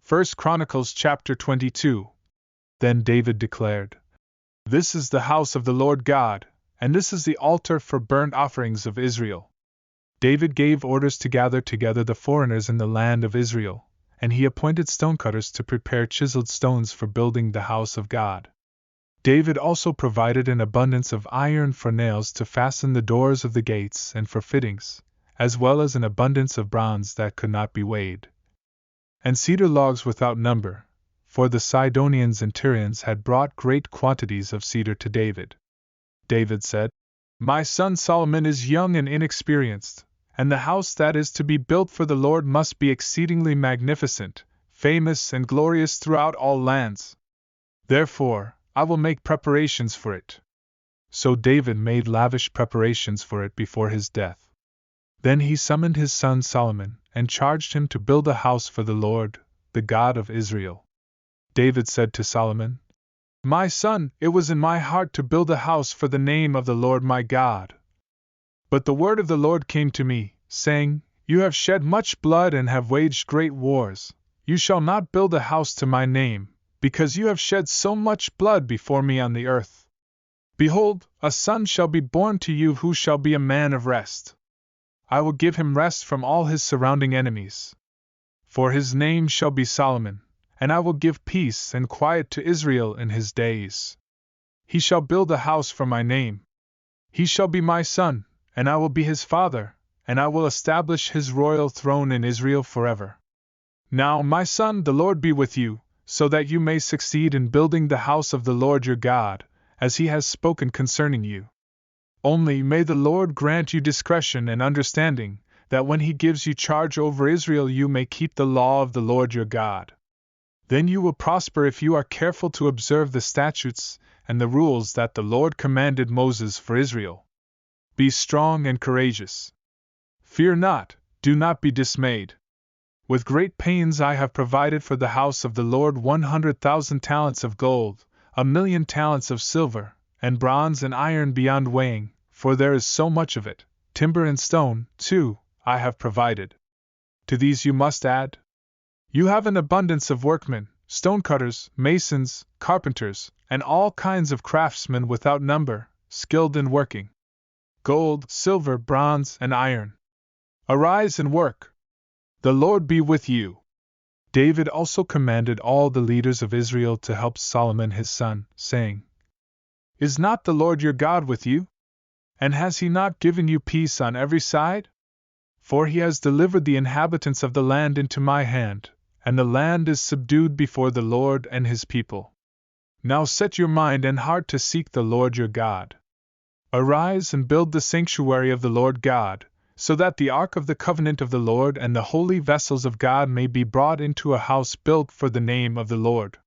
1 Chronicles Chapter 22. Then David declared, "This is the house of the Lord God, and this is the altar for burnt offerings of Israel." David gave orders to gather together the foreigners in the land of Israel, and he appointed stonecutters to prepare chiseled stones for building the house of God. David also provided an abundance of iron for nails to fasten the doors of the gates and for fittings, as well as an abundance of bronze that could not be weighed, and cedar logs without number, for the Sidonians and Tyrians had brought great quantities of cedar to David. David said, "My son Solomon is young and inexperienced, and the house that is to be built for the Lord must be exceedingly magnificent, famous and glorious throughout all lands. Therefore, I will make preparations for it." So David made lavish preparations for it before his death. Then he summoned his son Solomon, and charged him to build a house for the Lord, the God of Israel. David said to Solomon, "My son, it was in my heart to build a house for the name of the Lord my God. But the word of the Lord came to me, saying, You have shed much blood and have waged great wars. You shall not build a house to my name, because you have shed so much blood before me on the earth. Behold, a son shall be born to you who shall be a man of rest. I will give him rest from all his surrounding enemies. For his name shall be Solomon, and I will give peace and quiet to Israel in his days. He shall build a house for my name. He shall be my son, and I will be his father, and I will establish his royal throne in Israel forever. Now, my son, the Lord be with you, so that you may succeed in building the house of the Lord your God, as he has spoken concerning you. Only may the Lord grant you discretion and understanding, that when he gives you charge over Israel you may keep the law of the Lord your God. Then you will prosper if you are careful to observe the statutes and the rules that the Lord commanded Moses for Israel. Be strong and courageous. Fear not, do not be dismayed. With great pains I have provided for the house of the Lord 100,000 talents of gold, 1,000,000 talents of silver, and bronze and iron beyond weighing, for there is so much of it. Timber and stone, too, I have provided. To these you must add. You have an abundance of workmen, stonecutters, masons, carpenters, and all kinds of craftsmen without number, skilled in working gold, silver, bronze, and iron. Arise and work. The Lord be with you." David also commanded all the leaders of Israel to help Solomon his son, saying, "Is not the Lord your God with you? And has he not given you peace on every side? For he has delivered the inhabitants of the land into my hand, and the land is subdued before the Lord and his people. Now set your mind and heart to seek the Lord your God. Arise and build the sanctuary of the Lord God, so that the ark of the covenant of the Lord and the holy vessels of God may be brought into a house built for the name of the Lord.